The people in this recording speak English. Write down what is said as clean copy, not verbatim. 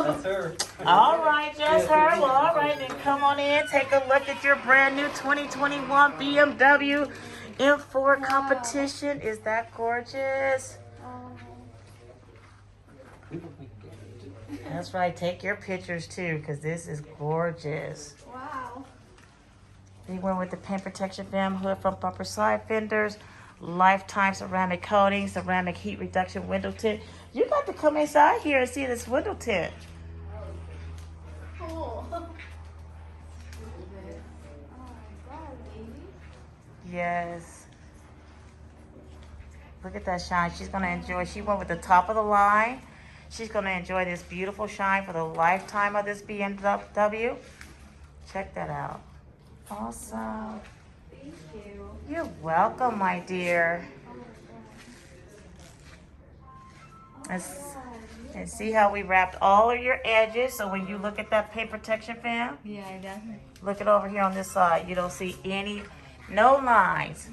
That's her. All right, just her. Well, all right, then come on in. Take a look at your brand new 2021 BMW M4 Competition. Is that gorgeous? That's right. Take your pictures too, because this is gorgeous. Wow. We went with the paint protection film, hood front bumper side fenders, lifetime ceramic coating, ceramic heat reduction window tint. You got to come inside here and see this window tint. Cool. Yes. Look at that shine. She's going to enjoy. She went with the top of the line. She's going to enjoy this beautiful shine for the lifetime of this BMW. Check that out. Awesome. Thank you. You're welcome, my dear. And see how we wrapped all of your edges, so when you look at that paint protection film, Yeah, definitely. look it over here on this side. You don't see no lines.